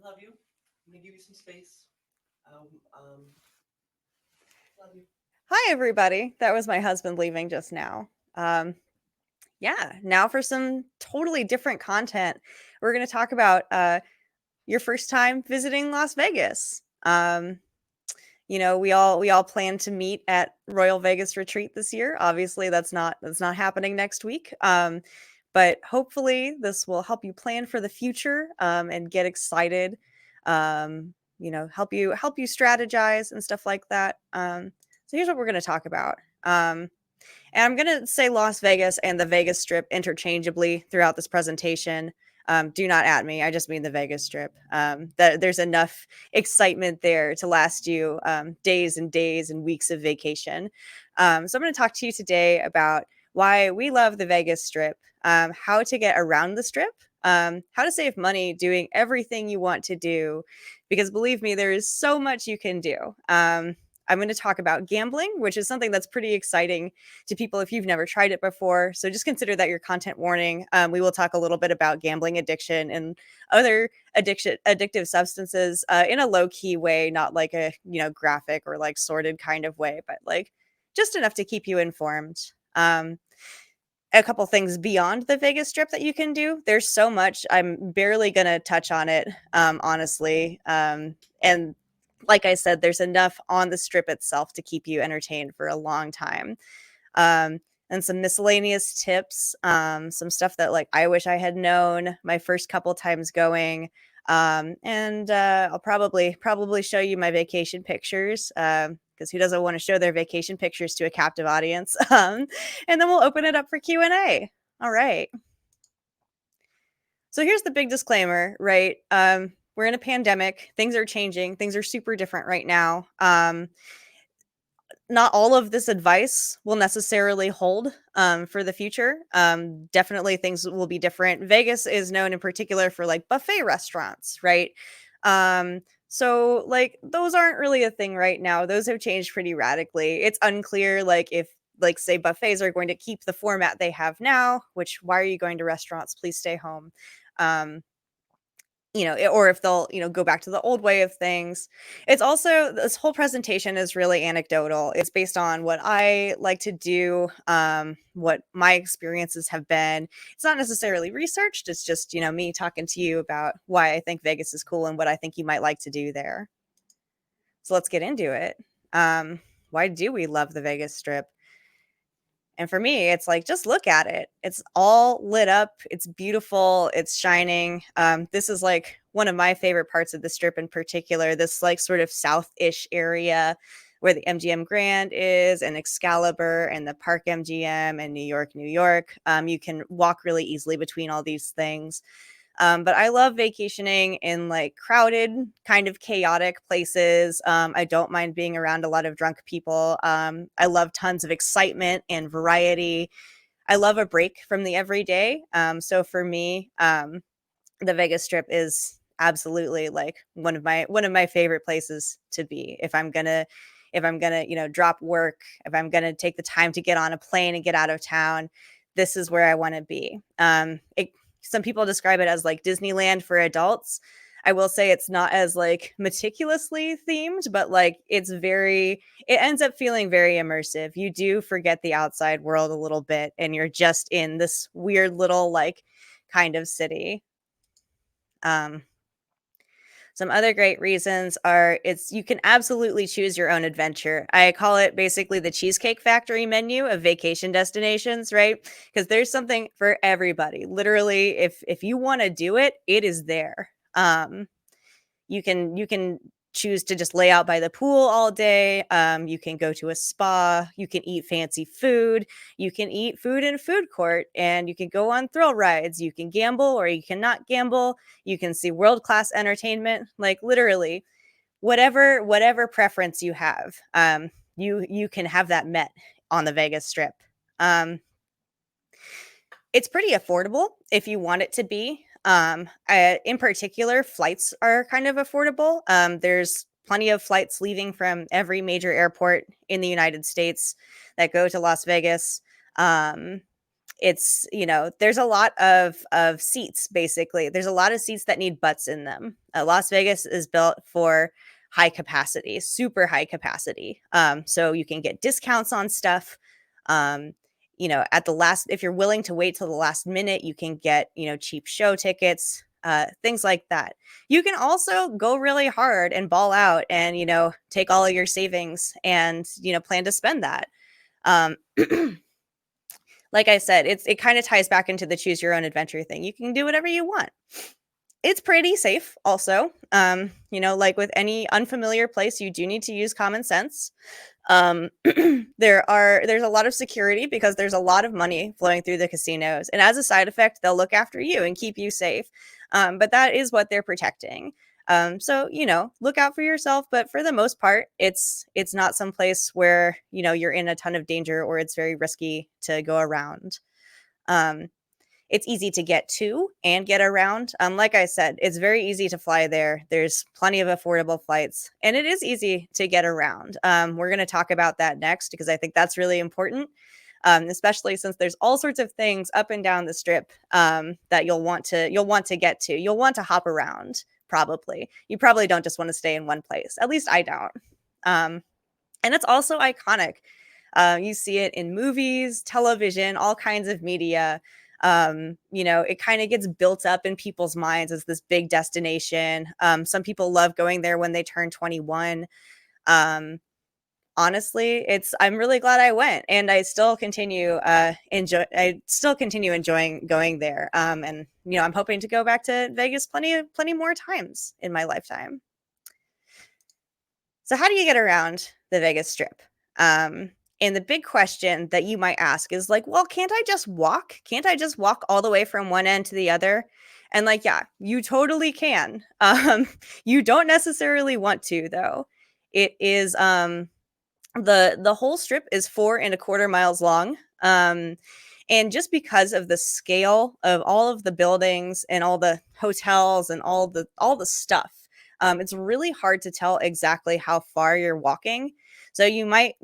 love you. I'm gonna give you some space. Um, um, love you. Hi, everybody. That was my husband leaving just now. Yeah, now for some totally different content. We're going to talk about your first time visiting Las Vegas. We all plan to meet at Royal Vegas Retreat this year. Obviously, that's not happening next week. But hopefully, this will help you plan for the future and get excited. Help you strategize and stuff like that. So here's what we're going to talk about. And I'm going to say Las Vegas and the Vegas Strip interchangeably throughout this presentation. Do not at me. I just mean the Vegas Strip. There's enough excitement there to last you days and days and weeks of vacation. So I'm going to talk to you today about why we love the Vegas Strip, how to get around the Strip, how to save money doing everything you want to do, because believe me, there is so much you can do. I'm going to talk about gambling, which is something that's pretty exciting to people if you've never tried it before. So just consider that your content warning. We will talk a little bit about gambling addiction and other addictive substances in a low key way, not like a graphic or like sordid kind of way, but like just enough to keep you informed. A couple things beyond the Vegas Strip that you can do. There's so much. I'm barely going to touch on it, honestly. And like I said, there's enough on the Strip itself to keep you entertained for a long time. And some miscellaneous tips, some stuff that like I wish I had known my first couple times going. And I'll probably show you my vacation pictures. Because who doesn't want to show their vacation pictures to a captive audience? And then we'll open it up for Q&A. All right. So here's the big disclaimer, right? We're in a pandemic. Things are changing. Things are super different right now. Not all of this advice will necessarily hold for the future. Definitely things will be different. Vegas is known in particular for like buffet restaurants, right? So like those aren't really a thing right now. Those have changed pretty radically. It's unclear like if like say buffets are going to keep the format they have now, which why are you going to restaurants? Please stay home. Um, or if they'll, go back to the old way of things. It's also, this whole presentation is really anecdotal. It's based on what I like to do, what my experiences have been. It's not necessarily researched. It's just, me talking to you about why I think Vegas is cool and what I think you might like to do there. So let's get into it. Why do we love the Vegas Strip? And for me, it's like, just look at it. It's all lit up. It's beautiful. It's shining. This is like one of my favorite parts of the Strip in particular, this like sort of south-ish area where the MGM Grand is and Excalibur and the Park MGM and New York, New York. You can walk really easily between all these things. But I love vacationing in like crowded, kind of chaotic places. I don't mind being around a lot of drunk people. I love tons of excitement and variety. I love a break from the everyday. So for me, the Vegas Strip is absolutely like one of my favorite places to be. If I'm gonna drop work, if I'm gonna take the time to get on a plane and get out of town, this is where I want to be. Some people describe it as like Disneyland for adults. I will say it's not as like meticulously themed, but like it ends up feeling very immersive. You do forget the outside world a little bit and you're just in this weird little like kind of city. Um, some other great reasons are you can absolutely choose your own adventure. I call it basically the Cheesecake Factory menu of vacation destinations, right? Because there's something for everybody. Literally, if you want to do it, it is there. You can choose to just lay out by the pool all day. You can go to a spa. You can eat fancy food. You can eat food in food court, and you can go on thrill rides. You can gamble or you cannot gamble. You can see world-class entertainment. Like literally, whatever preference you have, you can have that met on the Vegas Strip. It's pretty affordable if you want it to be. In particular, flights are kind of affordable. There's plenty of flights leaving from every major airport in the United States that go to Las Vegas. it's, there's a lot of seats. Basically, there's a lot of seats that need butts in them. Las Vegas is built for high capacity, super high capacity. So you can get discounts on stuff. um, at the last, if you're willing to wait till the last minute, you can get, cheap show tickets, things like that. You can also go really hard and ball out and, take all of your savings and, plan to spend that. um, like I said, it kind of ties back into the choose your own adventure thing. You can do whatever you want. It's pretty safe also. Like with any unfamiliar place, you do need to use common sense. um there's a lot of security because there's a lot of money flowing through the casinos, and as a side effect, they'll look after you and keep you safe. But that is what they're protecting. So look out for yourself, but for the most part, it's not some place where you're in a ton of danger or it's very risky to go around. um it's easy to get to and get around. Like I said, it's very easy to fly there. There's plenty of affordable flights, and it is easy to get around. We're going to talk about that next because I think that's really important, especially since there's all sorts of things up and down the strip that you'll want to get to. You'll want to hop around. Probably, you probably don't just want to stay in one place. At least I don't. And it's also iconic. You see it in movies, television, all kinds of media. It kind of gets built up in people's minds as this big destination. Some people love going there when they turn 21. Honestly, I'm really glad I went, and I still continue enjoying going there. And I'm hoping to go back to Vegas plenty more times in my lifetime. So how do you get around the Vegas Strip? And the big question that you might ask is like, well, can't I just walk? Can't I just walk all the way from one end to the other? And like, yeah, you totally can. You don't necessarily want to, though. It is the whole strip is 4.25 miles long. And just because of the scale of all of the buildings and all the hotels and all the stuff, it's really hard to tell exactly how far you're walking. So you might,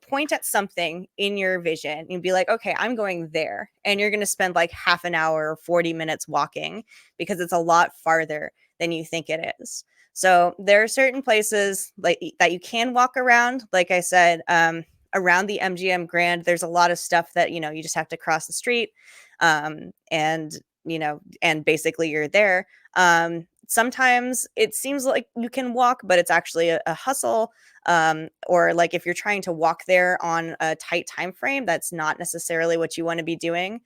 point at something in your vision and be like, okay, I'm going there. And you're going to spend like half an hour or 40 minutes walking because it's a lot farther than you think it is. So there are certain places like that you can walk around. Like I said, around the MGM Grand, there's a lot of stuff that, you just have to cross the street. And basically you're there. Sometimes it seems like you can walk, but it's actually a hustle. Or like if you're trying to walk there on a tight time frame, that's not necessarily what you want to be doing.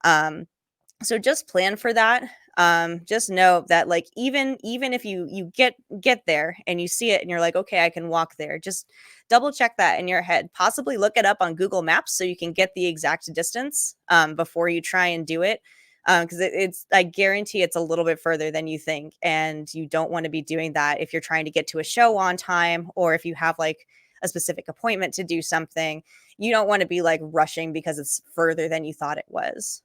So just plan for that. Just know that like even if you get there and you see it and you're like, okay, I can walk there, just double check that in your head. Possibly look it up on Google Maps so you can get the exact distance before you try and do it. Because it's I guarantee it's a little bit further than you think, and you don't want to be doing that if you're trying to get to a show on time, or if you have like a specific appointment to do something. You don't want to be like rushing because it's further than you thought it was.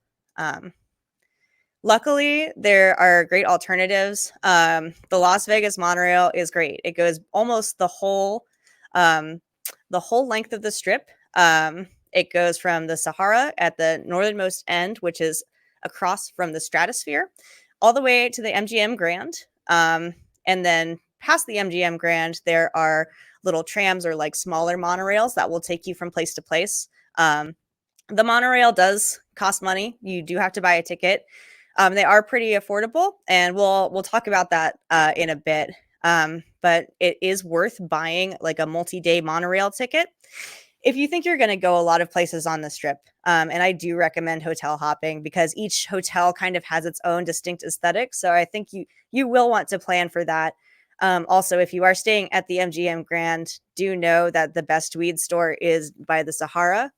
Luckily, there are great alternatives. The Las Vegas Monorail is great. It goes almost the whole length of the strip. It goes from the Sahara at the northernmost end, which is across from the stratosphere, all the way to the MGM Grand. And then past the MGM Grand, there are little trams or like smaller monorails that will take you from place to place. The monorail does cost money. You do have to buy a ticket. They are pretty affordable, and we'll talk about that in a bit. But it is worth buying like a multi-day monorail ticket if you think you're going to go a lot of places on the strip. And I do recommend hotel hopping because each hotel kind of has its own distinct aesthetic. So I think you will want to plan for that. Also, if you are staying at the MGM Grand, do know that the best weed store is by the Sahara.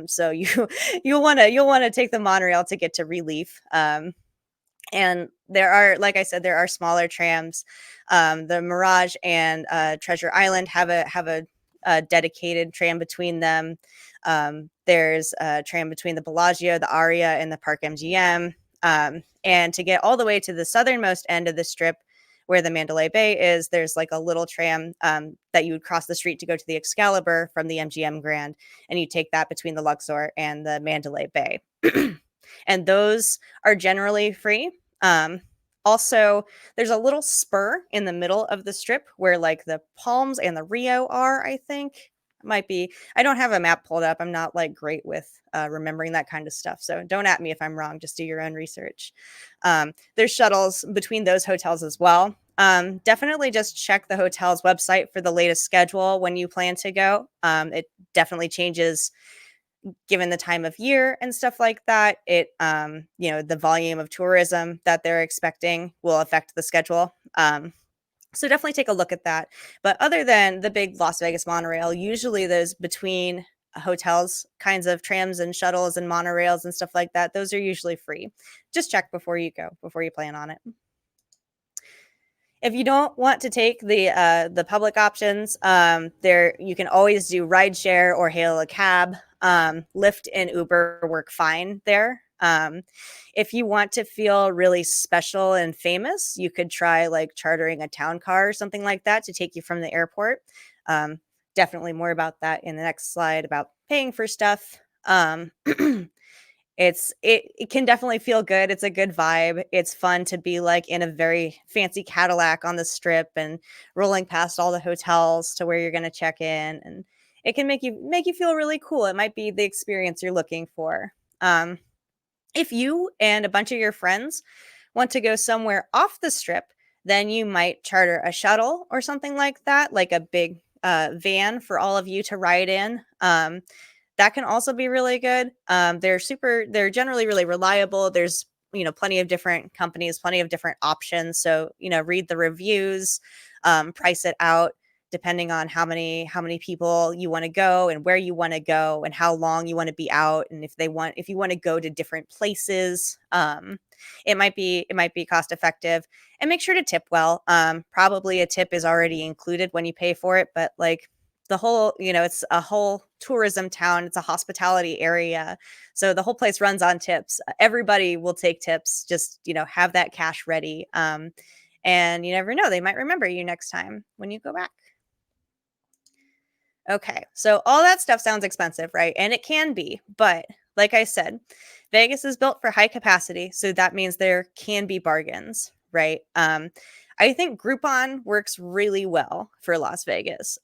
So you'll want to take the monorail to get to Relief. And there are, like I said, there are smaller trams. The Mirage and Treasure Island have a dedicated tram between them. There's a tram between the Bellagio, the Aria, and the Park MGM. And to get all the way to the southernmost end of the strip, where the Mandalay Bay is, there's like a little tram that you would cross the street to go to the Excalibur from the MGM Grand, and you take that between the Luxor and the Mandalay Bay. And those are generally free. Also, there's a little spur in the middle of the strip where like the Palms and the Rio are, I think. Might be. I don't have a map pulled up. I'm not like great with remembering that kind of stuff. So don't at me if I'm wrong. Just do your own research. There's shuttles between those hotels as well. Definitely just check the hotel's website for the latest schedule when you plan to go. It definitely changes given the time of year and stuff like that. It the volume of tourism that they're expecting will affect the schedule. So definitely take a look at that. But other than the big Las Vegas monorail, usually those between hotels kinds of trams and shuttles and monorails and stuff like that, those are usually free. Just check before you go, before you plan on it. If you don't want to take the public options, there you can always do rideshare or hail a cab. Lyft and Uber work fine there. If you want to feel really special and famous, you could try like chartering a town car or something like that to take you from the airport. Definitely more about that in the next slide about paying for stuff. It can definitely feel good. It's a good vibe. It's fun to be like in a very fancy Cadillac on the strip and rolling past all the hotels to where you're going to check in, and it can make you feel really cool. It might be the experience you're looking for. If you and a bunch of your friends want to go somewhere off the strip, then you might charter a shuttle or something like that, like a big van for all of you to ride in. That can also be really good. They're generally really reliable. There's, plenty of different companies, plenty of different options. So, read the reviews, price it out depending on how many people you want to go and where you want to go and how long you want to be out. And if you want to go to different places, it might be cost effective, and make sure to tip well. Probably a tip is already included when you pay for it, but like, the whole, it's a whole tourism town. It's a hospitality area. So the whole place runs on tips. Everybody will take tips. Just, have that cash ready. And you never know, they might remember you next time when you go back. Okay, so all that stuff sounds expensive, right? And it can be, but like I said, Vegas is built for high capacity. So that means there can be bargains, right? I think Groupon works really well for Las Vegas.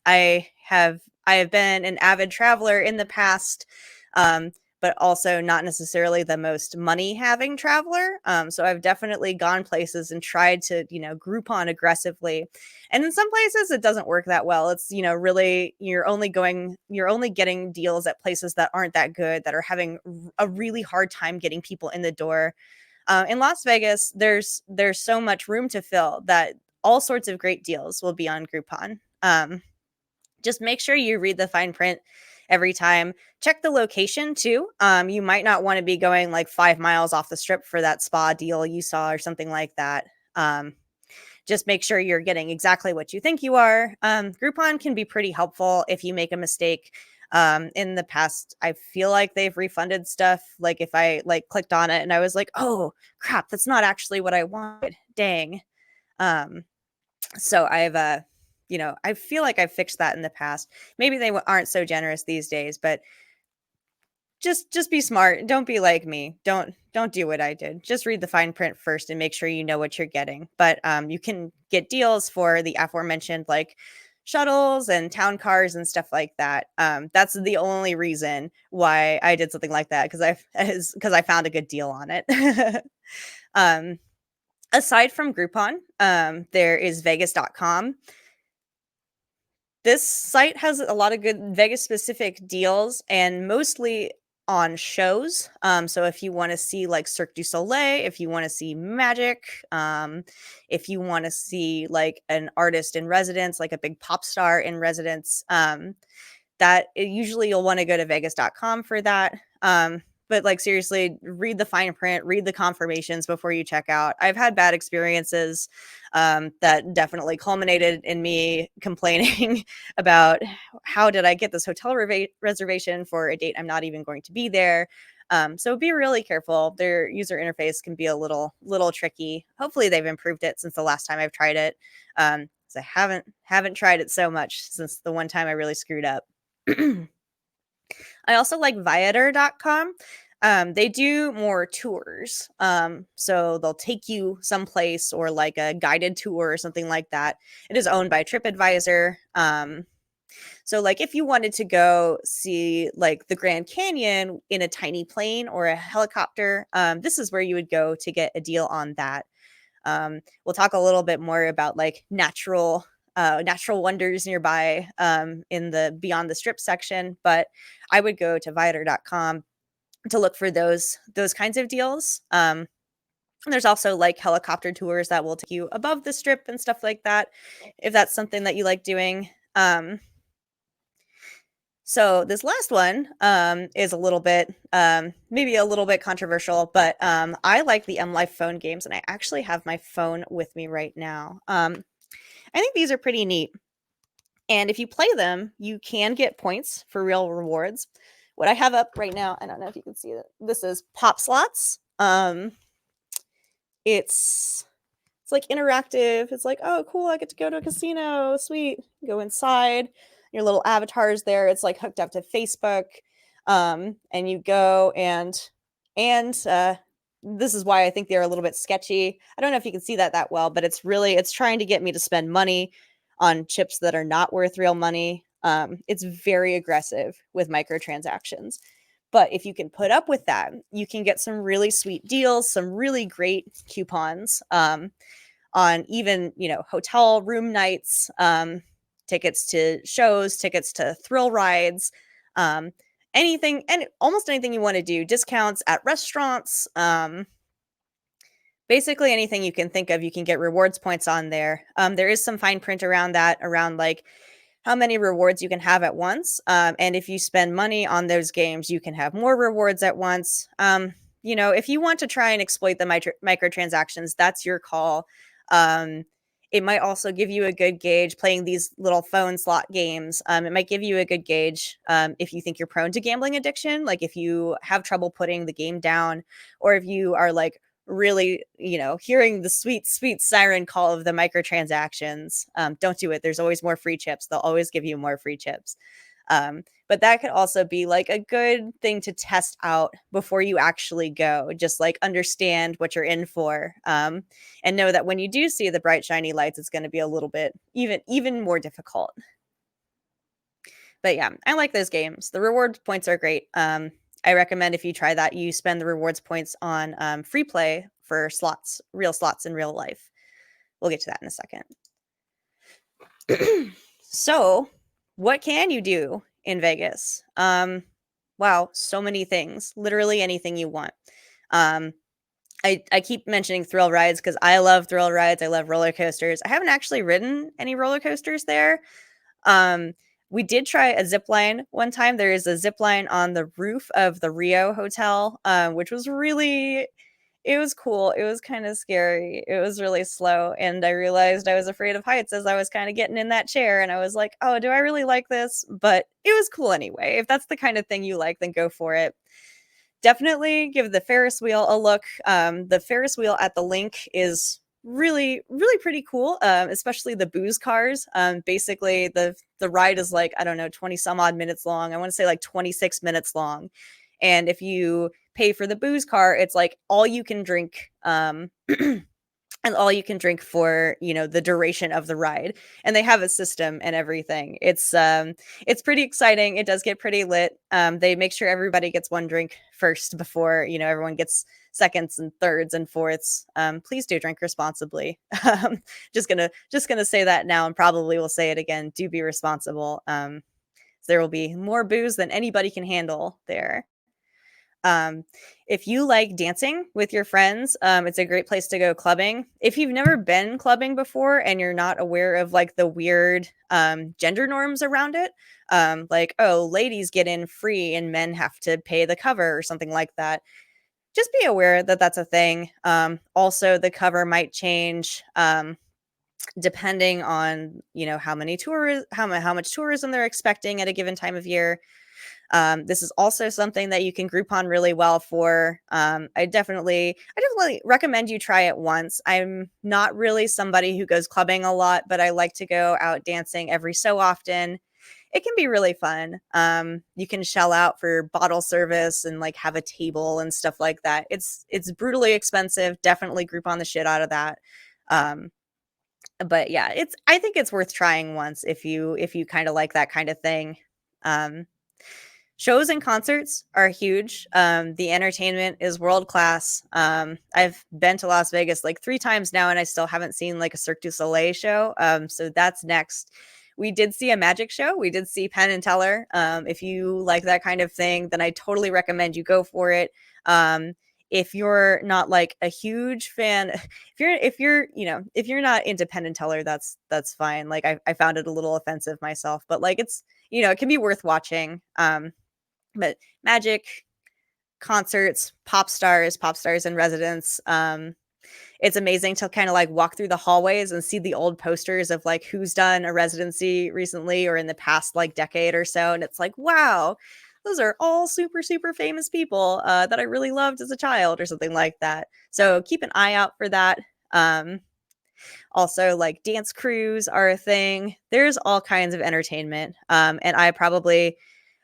I have been an avid traveler in the past, but also not necessarily the most money having traveler. So I've definitely gone places and tried to, Groupon aggressively. And in some places it doesn't work that well. It's, really, you're only getting deals at places that aren't that good, that are having a really hard time getting people in the door. In Las Vegas, there's so much room to fill that all sorts of great deals will be on Groupon. Just make sure you read the fine print every time. Check the location too. You might not want to be going like 5 miles off the strip for that spa deal you saw or something like that. Just make sure you're getting exactly what you think you are. Groupon can be pretty helpful if you make a mistake. In the past, I feel like they've refunded stuff. Like if I like clicked on it and I was like, oh crap, that's not actually what I wanted. Dang. So I've I feel like I've fixed that in the past. Maybe they aren't so generous these days, but just be smart. Don't be like me. Don't do what I did. Just read the fine print first and make sure you know what you're getting. But you can get deals for the aforementioned like shuttles and town cars and stuff like that. That's the only reason why I did something like that, because I found a good deal on it. Aside from Groupon, there is Vegas.com. This site has a lot of good Vegas specific deals, and mostly on shows. So if you want to see like Cirque du Soleil, if you want to see magic, if you want to see like an artist in residence, like a big pop star in residence, usually you'll want to go to Vegas.com for that. But like seriously, read the fine print, read the confirmations before you check out. I've had bad experiences that definitely culminated in me complaining about how did I get this hotel reservation for a date I'm not even going to be there. So be really careful. Their user interface can be a little tricky. Hopefully they've improved it since the last time I've tried it. 'Cause I haven't tried it so much since the one time I really screwed up. I also like Viator.com. They do more tours. So they'll take you someplace or like a guided tour or something like that. It is owned by TripAdvisor. So like if you wanted to go see like the Grand Canyon in a tiny plane or a helicopter, this is where you would go to get a deal on that. We'll talk a little bit more about like natural wonders nearby in the Beyond the Strip section, but I would go to Viator.com to look for those kinds of deals. There's also like helicopter tours that will take you above the strip and stuff like that, if that's something that you like doing. So this last one is a little bit, maybe a little bit controversial, but I like the M Life phone games, and I actually have my phone with me right now. I think these are pretty neat. And if you play them, you can get points for real rewards. What I have up right now, I don't know if you can see it. This is Pop Slots. It's like interactive. It's like, oh, cool, I get to go to a casino. Sweet. Go inside. Your little avatar's there. It's like hooked up to Facebook. And you go and this is why I think they're a little bit sketchy. I don't know if you can see that well, but it's trying to get me to spend money on chips that are not worth real money. It's very aggressive with microtransactions. But if you can put up with that, you can get some really sweet deals, some really great coupons on even, hotel room nights, tickets to shows, tickets to thrill rides, anything, and almost anything you want to do, discounts at restaurants, basically anything you can think of, you can get rewards points on there. There is some fine print around that, around like how many rewards you can have at once. And if you spend money on those games, you can have more rewards at once. If you want to try and exploit the microtransactions, that's your call. It might also give you a good gauge playing these little phone slot games. It might give you a good gauge if you think you're prone to gambling addiction, like if you have trouble putting the game down, or if you are like really, hearing the sweet, sweet siren call of the microtransactions. Don't do it. There's always more free chips. They'll always give you more free chips. But that could also be like a good thing to test out before you actually go. Just like understand what you're in for, and know that when you do see the bright, shiny lights, it's going to be a little bit even more difficult. But yeah, I like those games. The reward points are great. I recommend if you try that, you spend the rewards points on free play for real slots in real life. We'll get to that in a second. So, what can you do in Vegas? Wow, so many things. Literally anything you want. I keep mentioning thrill rides because I love thrill rides. I love roller coasters. I haven't actually ridden any roller coasters there. We did try a zip line one time. There is a zip line on the roof of the Rio Hotel, which was it was cool. It was kind of scary. It was really slow. And I realized I was afraid of heights as I was kind of getting in that chair. And I was like, oh, do I really like this? But it was cool anyway. If that's the kind of thing you like, then go for it. Definitely give the Ferris wheel a look. The Ferris wheel at the link is really, really pretty cool, especially the booze cars. Basically, the ride is like, I don't know, 20 some odd minutes long. I want to say like 26 minutes long. And if you pay for the booze car, it's like all you can drink. And all you can drink for, the duration of the ride. And they have a system and everything. It's pretty exciting. It does get pretty lit. They make sure everybody gets one drink first before, everyone gets seconds and thirds and fourths. Please do drink responsibly. Just gonna say that now, and probably will say it again. Do be responsible. There will be more booze than anybody can handle there. If you like dancing with your friends, it's a great place to go clubbing. If you've never been clubbing before and you're not aware of like the weird gender norms around it, like, oh, ladies get in free and men have to pay the cover or something like that, just be aware that that's a thing. Also, the cover might change depending on, how much tourism they're expecting at a given time of year. This is also something that you can Groupon really well for. I definitely recommend you try it once. I'm not really somebody who goes clubbing a lot, but I like to go out dancing every so often. It can be really fun. You can shell out for bottle service and like have a table and stuff like that. It's brutally expensive. Definitely Groupon the shit out of that. Um, but yeah, I think it's worth trying once if you kind of like that kind of thing. Um, Shows and concerts are huge. The entertainment is world class. I've been to Las Vegas like 3 times now, and I still haven't seen like a Cirque du Soleil show. So that's next. We did see a magic show. We did see Penn and Teller. If you like that kind of thing, then I totally recommend you go for it. If you're not like a huge fan, if you're not into Penn and Teller, that's fine. Like I found it a little offensive myself, but like it can be worth watching. But magic, concerts, pop stars in residence. It's amazing to kind of like walk through the hallways and see the old posters of like who's done a residency recently or in the past like decade or so. And it's like, wow, those are all super, super famous people that I really loved as a child or something like that. So keep an eye out for that. Um, Also, like dance crews are a thing. There's all kinds of entertainment. And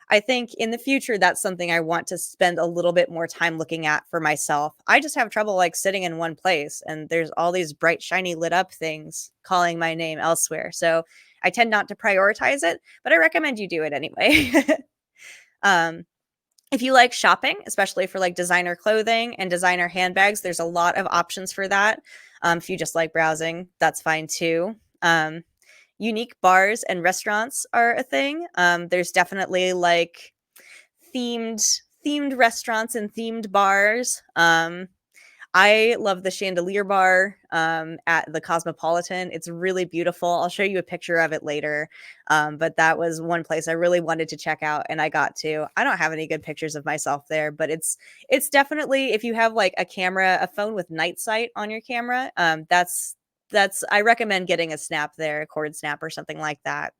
I think in the future, that's something I want to spend a little bit more time looking at for myself. I just have trouble like sitting in one place, and there's all these bright, shiny, lit up things calling my name elsewhere. So I tend not to prioritize it, but I recommend you do it anyway. um, if you like shopping, especially for like designer clothing and designer handbags, there's a lot of options for that. If you just like browsing, that's fine too. Unique bars and restaurants are a thing. There's definitely like themed restaurants and themed bars. I love the Chandelier Bar at the Cosmopolitan. It's really beautiful. I'll show you a picture of it later. But that was one place I really wanted to check out, and I got to. I don't have any good pictures of myself there, but it's definitely if you have like a phone with night sight on your camera. That's I recommend getting a snap there, a cord snap or something like that.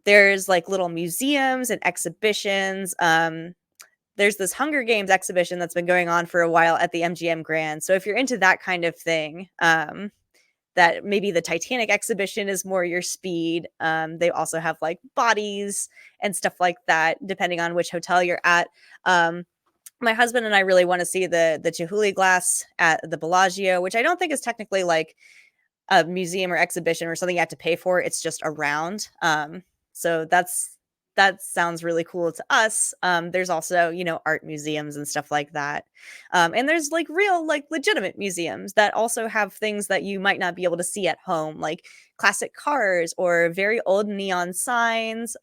There's like little museums and exhibitions. There's this Hunger Games exhibition that's been going on for a while at the MGM Grand. So if you're into that kind of thing, that maybe the Titanic exhibition is more your speed. They also have like bodies and stuff like that, depending on which hotel you're at. My husband and I really want to see the Chihuly glass at the Bellagio, which I don't think is technically like a museum or exhibition or something you have to pay for. It's just around. So that sounds really cool to us. There's also, art museums and stuff like that. And there's like real, like legitimate museums that also have things that you might not be able to see at home, like classic cars or very old neon signs,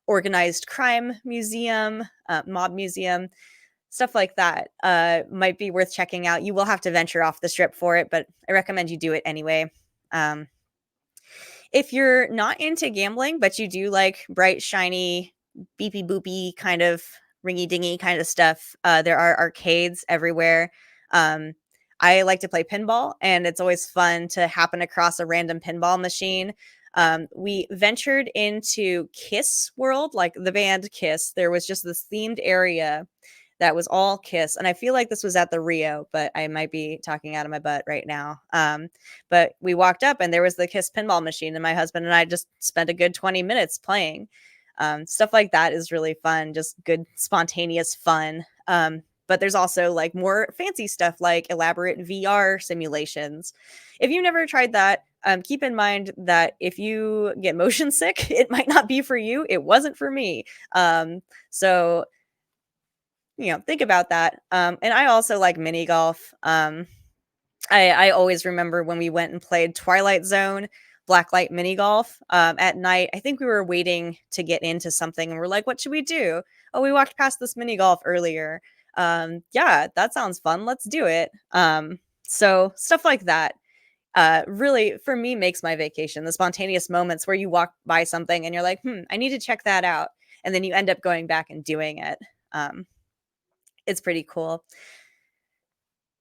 organized crime museum, mob museum, stuff like that might be worth checking out. You will have to venture off the strip for it, but I recommend you do it anyway. Um, if you're not into gambling, but you do like bright, shiny, beepy boopy kind of ringy dingy kind of stuff, there are arcades everywhere. Um, I like to play pinball, and it's always fun to happen across a random pinball machine. We ventured into Kiss World, like the band Kiss. There was just this themed area that was all Kiss. And I feel like this was at the Rio, but I might be talking out of my butt right now. But we walked up and there was the Kiss pinball machine, and my husband and I just spent a good 20 minutes playing. Stuff like that is really fun, just good, spontaneous fun. But there's also like more fancy stuff like elaborate VR simulations. If you've never tried that, keep in mind that if you get motion sick, it might not be for you. It wasn't for me. So think about that. And I also like mini golf. I always remember when we went and played Twilight Zone blacklight mini golf at night. I think we were waiting to get into something, and we're like, "What should we do?" Oh, we walked past this mini golf earlier. Yeah, that sounds fun. Let's do it. So stuff like that. Really, for me, makes my vacation. The spontaneous moments where you walk by something and you're like, I need to check that out. And then you end up going back and doing it. It's pretty cool.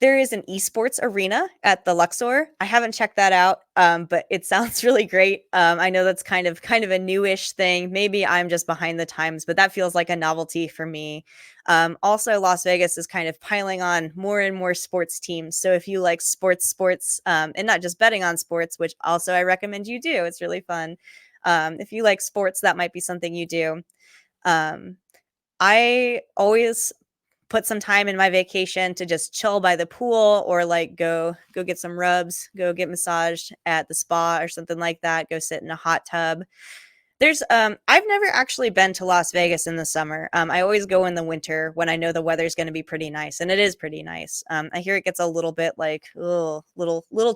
There is an esports arena at the Luxor. I haven't checked that out, but it sounds really great. I know that's kind of a newish thing. Maybe I'm just behind the times, but that feels like a novelty for me. Also, Las Vegas is kind of piling on more and more sports teams. So if you like sports, and not just betting on sports, which also I recommend you do, it's really fun. If you like sports, that might be something you do. Um, I always put some time in my vacation to just chill by the pool or like go get some rubs, go get massaged at the spa or something like that, go sit in a hot tub. There's I've never actually been to Las Vegas in the summer. I always go in the winter when I know the weather's going to be pretty nice, and it is pretty nice. I hear it gets a little bit like little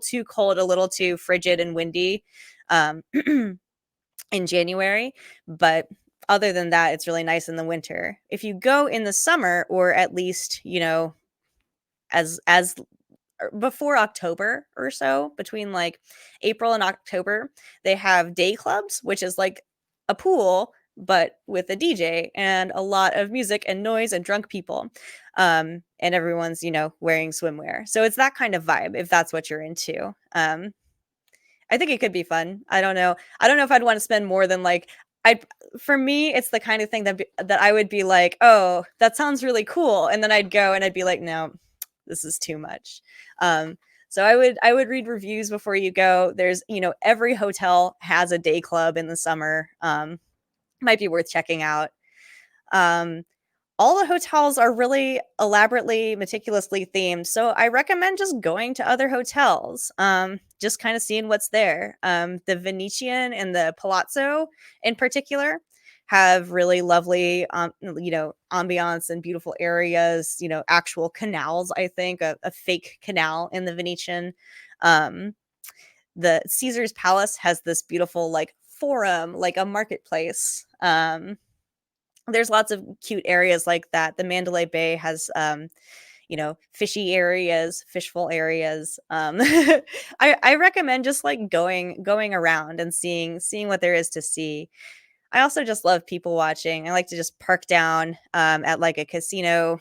too cold, a little too frigid and windy. Um in January, but other than that, it's really nice in the winter. If you go in the summer, or at least, as before October or so, between like April and October, they have day clubs, which is like a pool but with a DJ and a lot of music and noise and drunk people. And everyone's, wearing swimwear. So it's that kind of vibe if that's what you're into. I think it could be fun. I don't know. I don't know if I'd want to spend more than like I for me, it's the kind of thing that I would be like, "Oh, that sounds really cool." And then I'd go and I'd be like, "No, this is too much." Um, so I would read reviews before you go. There's, every hotel has a day club in the summer. Might be worth checking out. Um, all the hotels are really elaborately, meticulously themed. So I recommend just going to other hotels, just kind of seeing what's there. The Venetian and the Palazzo in particular have really lovely, ambiance and beautiful areas, actual canals, I think, a fake canal in the Venetian. Um, the Caesar's Palace has this beautiful, like, forum, like a marketplace. There's lots of cute areas like that. The Mandalay Bay has, fishy areas, fishful areas. I recommend just like going around and seeing what there is to see. I also just love people watching. I like to just park down at like a casino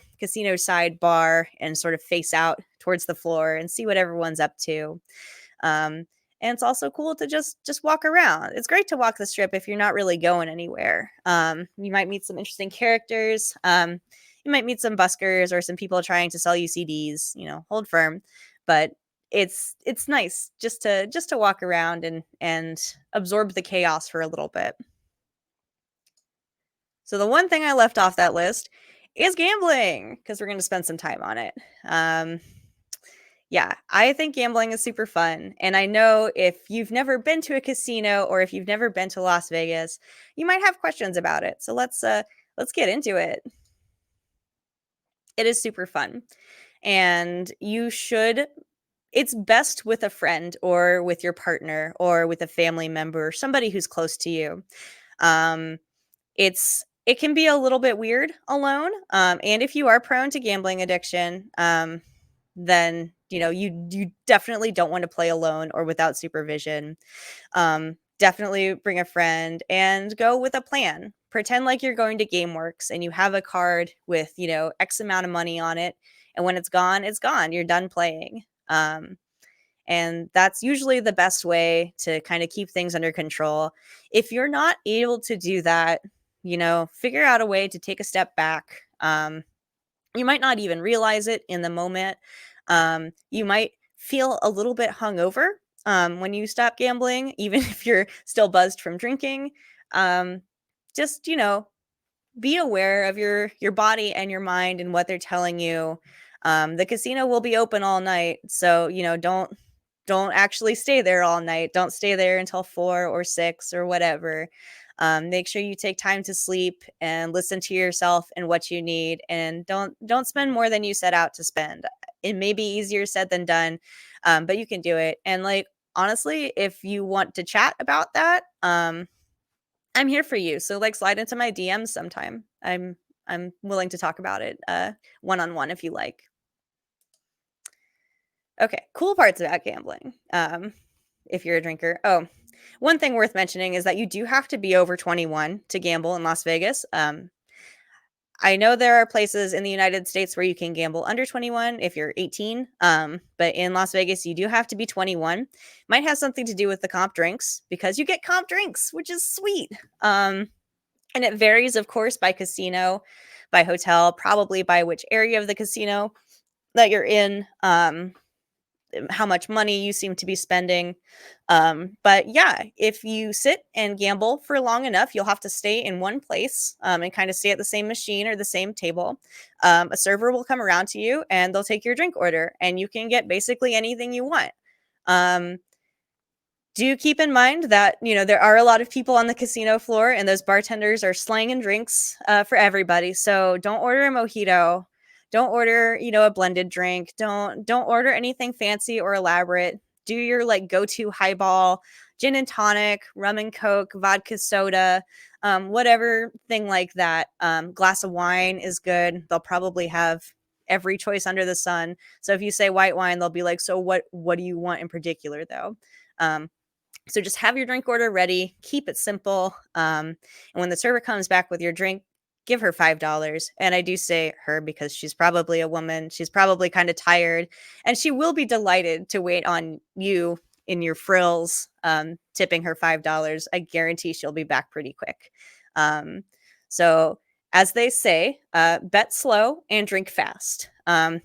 side bar and sort of face out towards the floor and see what everyone's up to. Um, and it's also cool to just walk around. It's great to walk the strip if you're not really going anywhere. You might meet some interesting characters. You might meet some buskers or some people trying to sell you CDs. Hold firm, but it's nice just to walk around and absorb the chaos for a little bit. So the one thing I left off that list is gambling, because we're going to spend some time on it. Yeah, I think gambling is super fun. And I know if you've never been to a casino or if you've never been to Las Vegas, you might have questions about it. So let's get into it. It is super fun. And it's best with a friend or with your partner or with a family member, somebody who's close to you. Um it can be a little bit weird alone. And if you are prone to gambling addiction, then you definitely don't want to play alone or without supervision. Definitely bring a friend and go with a plan. Pretend like you're going to GameWorks and you have a card with X amount of money on it, and when it's gone, it's gone. You're done playing. And that's usually the best way to kind of keep things under control. If you're not able to do that, figure out a way to take a step back. You might not even realize it in the moment. You might feel a little bit hungover when you stop gambling, even if you're still buzzed from drinking. Just be aware of your body and your mind and what they're telling you. The casino will be open all night, so don't actually stay there all night. Don't stay there until 4 or 6 or whatever. Make sure you take time to sleep and listen to yourself and what you need, and don't spend more than you set out to spend. It may be easier said than done, but you can do it. And like, honestly, if you want to chat about that, I'm here for you. So like, slide into my DMs sometime. I'm willing to talk about it one-on-one if you like. Okay, cool parts about gambling. If you're a drinker. Oh, one thing worth mentioning is that you do have to be over 21 to gamble in Las Vegas. I know there are places in the United States where you can gamble under 21 if you're 18. But in Las Vegas, you do have to be 21. Might have something to do with the comp drinks because you get comp drinks, which is sweet. And it varies, of course, by casino, by hotel, probably by which area of the casino that you're in. How much money you seem to be spending. But yeah, if you sit and gamble for long enough, you'll have to stay in one place and kind of stay at the same machine or the same table. A server will come around to you and they'll take your drink order, and you can get basically anything you want. Do keep in mind that, there are a lot of people on the casino floor, and those bartenders are slanging drinks for everybody. So don't order a mojito. Don't order, a blended drink. Don't order anything fancy or elaborate. Do your like go-to highball, gin and tonic, rum and coke, vodka soda, whatever thing like that. Glass of wine is good. They'll probably have every choice under the sun. So if you say white wine, they'll be like, so what do you want in particular though? So just have your drink order ready, keep it simple. And when the server comes back with your drink, give her $5. And I do say her because she's probably a woman. She's probably kind of tired, and she will be delighted to wait on you in your frills, tipping her $5. I guarantee she'll be back pretty quick. So as they say, bet slow and drink fast.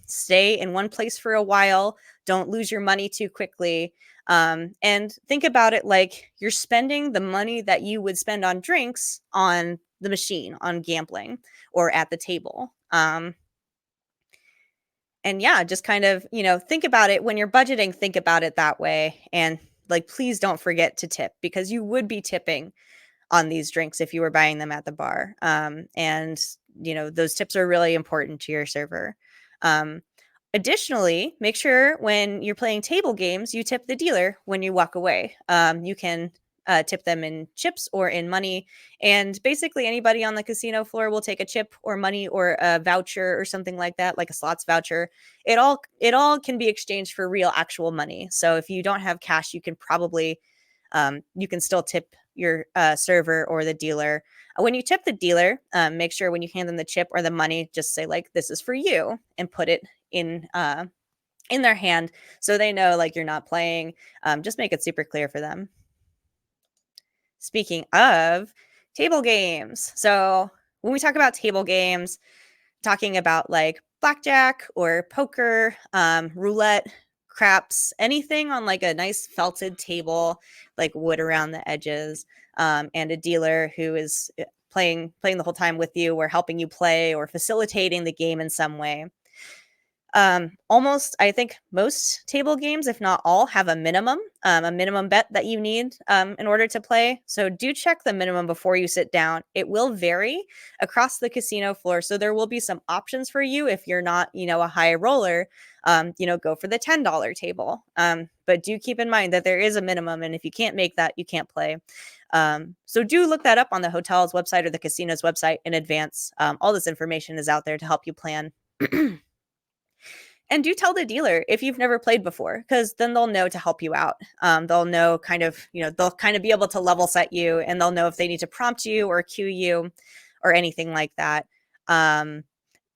Stay in one place for a while. Don't lose your money too quickly. And think about it like you're spending the money that you would spend on drinks on the machine, on gambling, or at the table. And yeah, just kind of, think about it when you're budgeting, think about it that way. And like, please don't forget to tip, because you would be tipping on these drinks if you were buying them at the bar. And, those tips are really important to your server. Additionally, make sure when you're playing table games, you tip the dealer when you walk away. You can tip them in chips or in money. And basically anybody on the casino floor will take a chip or money or a voucher or something like that, like a slots voucher. It all can be exchanged for real actual money. So if you don't have cash, you can probably you can still tip your server or the dealer. When you tip the dealer, make sure when you hand them the chip or the money, just say like, "This is for you," and put it in their hand so they know like you're not playing. Just make it super clear for them. Speaking of table games, so when we talk about table games, talking about like blackjack or poker, roulette, craps, anything on like a nice felted table, like wood around the edges, and a dealer who is playing the whole time with you, or helping you play, or facilitating the game in some way. Almost, I think most table games, if not all, have a minimum bet that you need in order to play. So do check the minimum before you sit down. It will vary across the casino floor. So there will be some options for you if you're not, a high roller. Go for the $10 table. But do keep in mind that there is a minimum, and if you can't make that, you can't play. So do look that up on the hotel's website or the casino's website in advance. All this information is out there to help you plan. And do tell the dealer if you've never played before, because then they'll know to help you out. They'll know they'll kind of be able to level set you, and they'll know if they need to prompt you or cue you or anything like that. And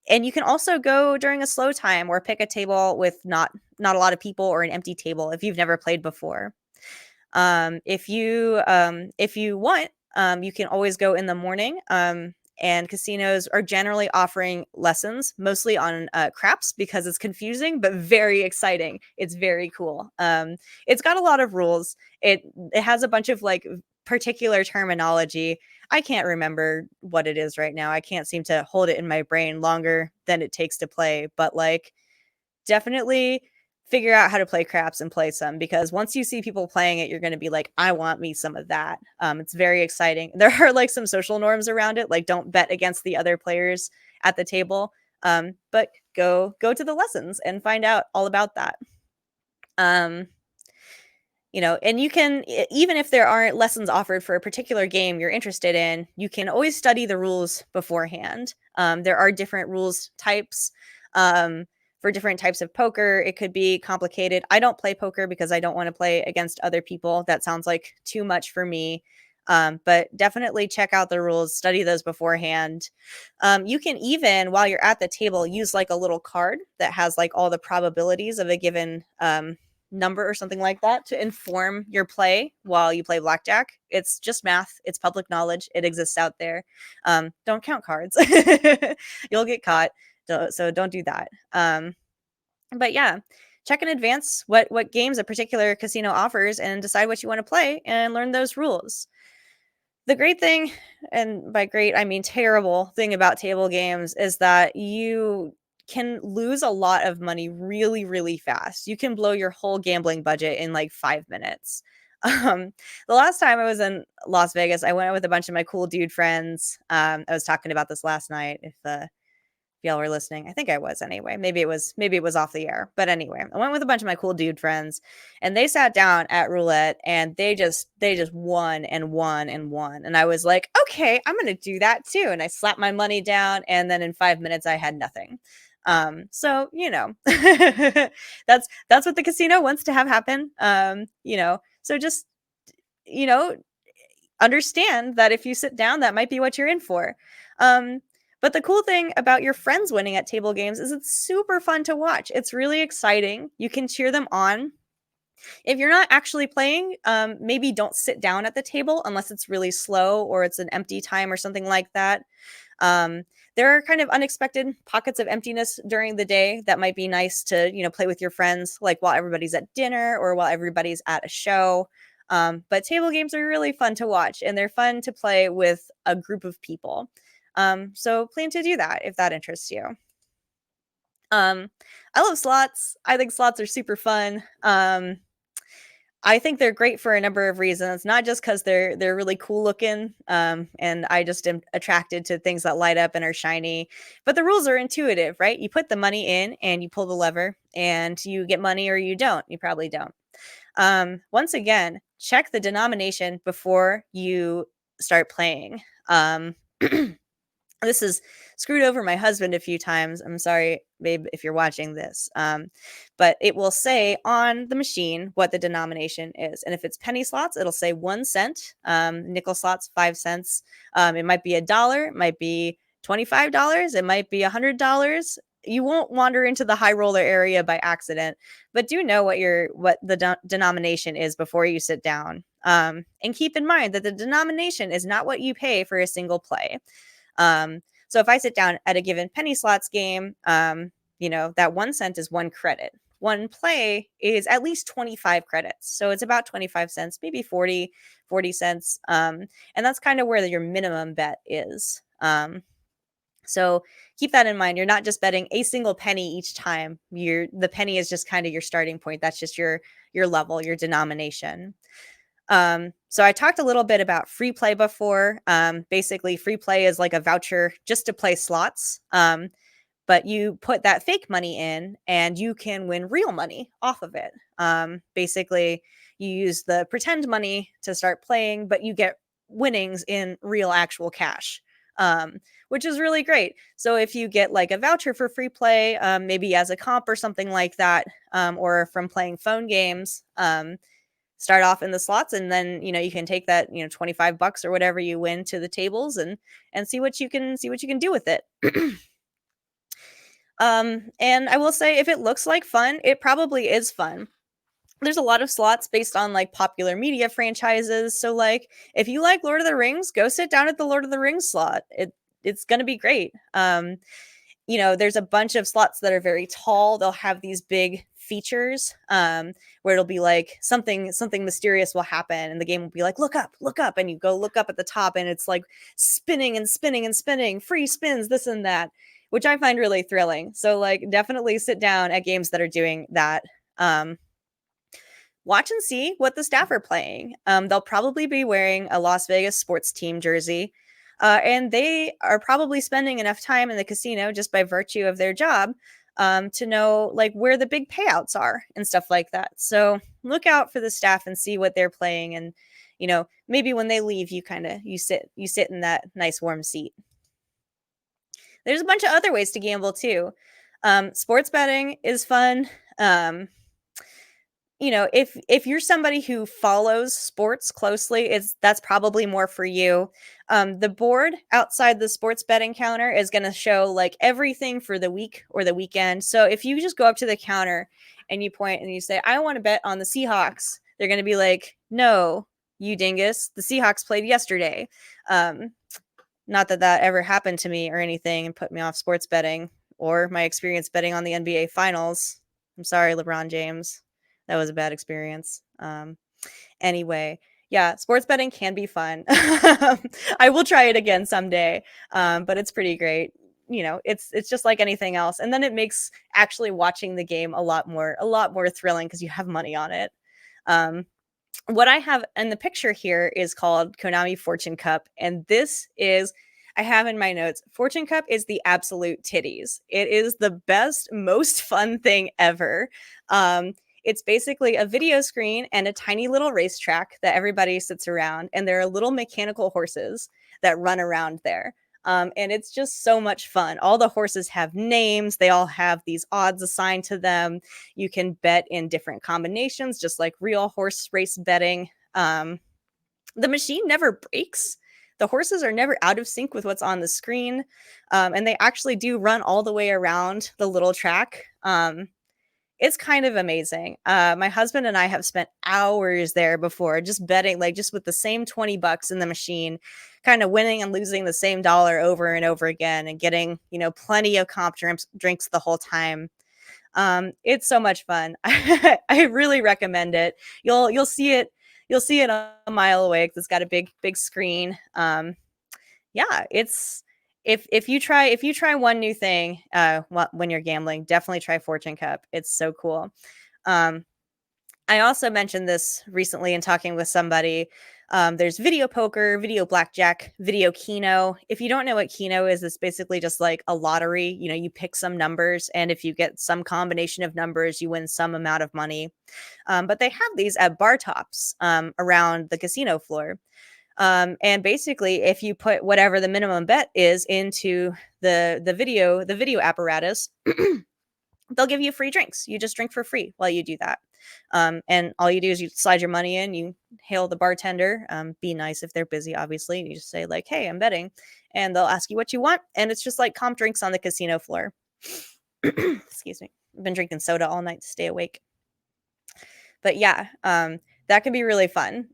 you can also go during a slow time or pick a table with not a lot of people, or an empty table if you've never played before. If you want, you can always go in the morning. And casinos are generally offering lessons, mostly on craps, because it's confusing but very exciting. It's very cool. It's got a lot of rules. It has a bunch of like particular terminology. I can't remember what it is right now. I can't seem to hold it in my brain longer than it takes to play. But like, definitely figure out how to play craps and play some, because once you see people playing it, you're going to be like, I want me some of that. It's very exciting. There are like some social norms around it, like don't bet against the other players at the table. But go to the lessons and find out all about that. And you can, even if there aren't lessons offered for a particular game you're interested in, you can always study the rules beforehand. There are different rules types. For different types of poker, it could be complicated. I don't play poker because I don't want to play against other people. That sounds like too much for me. But definitely check out the rules, study those beforehand. You can even, while you're at the table, use like a little card that has like all the probabilities of a given number or something like that to inform your play while you play blackjack. It's just math. It's public knowledge. It exists out there. Don't count cards. You'll get caught. So don't do that. But yeah, check in advance what games a particular casino offers and decide what you want to play and learn those rules. The great thing, and by great I mean terrible thing about table games, is that you can lose a lot of money really, really fast. You can blow your whole gambling budget in like 5 minutes. The last time I was in Las Vegas, I went with a bunch of my cool dude friends. I was talking about this last night. If y'all were listening. I think I was anyway. Maybe it was off the air. But anyway, I went with a bunch of my cool dude friends and they sat down at roulette and they just won and won and won. And I was like, okay, I'm gonna do that too. And I slapped my money down and then in 5 minutes I had nothing. So that's what the casino wants to have happen. So just understand that if you sit down, that might be what you're in for. But the cool thing about your friends winning at table games is it's super fun to watch. It's really exciting. You can cheer them on. If you're not actually playing, maybe don't sit down at the table unless it's really slow or it's an empty time or something like that. There are kind of unexpected pockets of emptiness during the day that might be nice to, play with your friends, like while everybody's at dinner or while everybody's at a show. But table games are really fun to watch and they're fun to play with a group of people. So plan to do that if that interests you. I love slots. I think slots are super fun. I think they're great for a number of reasons, not just because they're really cool looking, and I just am attracted to things that light up and are shiny. But the rules are intuitive, right? You put the money in and you pull the lever, and you get money or you don't. You probably don't. Once again, check the denomination before you start playing. This has screwed over my husband a few times. I'm sorry, babe, if you're watching this. But it will say on the machine what the denomination is. And if it's penny slots, it'll say 1 cent. Nickel slots, 5 cents. It might be $1, it might be $25, it might be $100. You won't wander into the high roller area by accident, but do know what the denomination is before you sit down. And keep in mind that the denomination is not what you pay for a single play. So if I sit down at a given penny slots game, that 1 cent is 1 credit. One play is at least 25 credits. So it's about 25 cents, maybe 40 cents. And that's kind of where your minimum bet is. So keep that in mind. You're not just betting a single penny each time. The penny is just kind of your starting point. That's just your level, your denomination. So I talked a little bit about free play before. Basically, free play is like a voucher just to play slots. But you put that fake money in and you can win real money off of it. Basically, you use the pretend money to start playing, but you get winnings in real actual cash, which is really great. So if you get like a voucher for free play, maybe as a comp or something like that, or from playing phone games, start off in the slots and then you can take that $25 or whatever you win to the tables and see what you can do with it. And I will say, if it looks like fun, it probably is fun. There's a lot of slots based on like popular media franchises, so like if you like Lord of the Rings, go sit down at the Lord of the Rings slot. It's gonna be great. There's a bunch of slots that are very tall. They'll have these big features where it'll be like something mysterious will happen and the game will be like, look up, and you go look up at the top and it's like spinning and spinning and spinning, free spins, this and that, which I find really thrilling. So like definitely sit down at games that are doing that. Watch and see what the staff are playing. They'll probably be wearing a Las Vegas sports team jersey. And they are probably spending enough time in the casino just by virtue of their job to know like where the big payouts are and stuff like that. So look out for the staff and see what they're playing. And, maybe when they leave, you sit in that nice warm seat. There's a bunch of other ways to gamble too. Sports betting is fun. if you're somebody who follows sports closely, that's probably more for you. The board outside the sports betting counter is going to show like everything for the week or the weekend. So if you just go up to the counter and you point and you say, I want to bet on the Seahawks, they're going to be like, no, you dingus, the Seahawks played yesterday. Not that that ever happened to me or anything and put me off sports betting or my experience betting on the NBA finals. I'm sorry, LeBron James. That was a bad experience. Anyway, yeah, sports betting can be fun. I will try it again someday, but it's pretty great. It's just like anything else, and then it makes actually watching the game a lot more thrilling because you have money on it. What I have in the picture here is called Konami Fortune Cup, and this is I have in my notes. Fortune Cup is the absolute titties. It is the best, most fun thing ever. It's basically a video screen and a tiny little racetrack that everybody sits around, and there are little mechanical horses that run around there. And it's just so much fun. All the horses have names. They all have these odds assigned to them. You can bet in different combinations, just like real horse race betting. The machine never breaks. The horses are never out of sync with what's on the screen. And they actually do run all the way around the little track. It's kind of amazing. My husband and I have spent hours there before just betting, like just with the same $20 in the machine, kind of winning and losing the same dollar over and over again and getting, plenty of comp drinks the whole time. It's so much fun. I really recommend it. You'll see it. You'll see it a mile away because it's got a big screen. Yeah, if you try one new thing when you're gambling, definitely try Fortune Cup. It's so cool. I also mentioned this recently in talking with somebody. There's video poker, video blackjack, video keno. If you don't know what keno is, it's basically just like a lottery. You pick some numbers, and if you get some combination of numbers, you win some amount of money. But they have these at bar tops around the casino floor. And basically, if you put whatever the minimum bet is into the video apparatus, they'll give you free drinks. You just drink for free while you do that. And all you do is you slide your money in, you hail the bartender, be nice if they're busy, obviously. And you just say like, hey, I'm betting. And they'll ask you what you want. And it's just like comp drinks on the casino floor. Excuse me. I've been drinking soda all night to stay awake. But yeah, that can be really fun.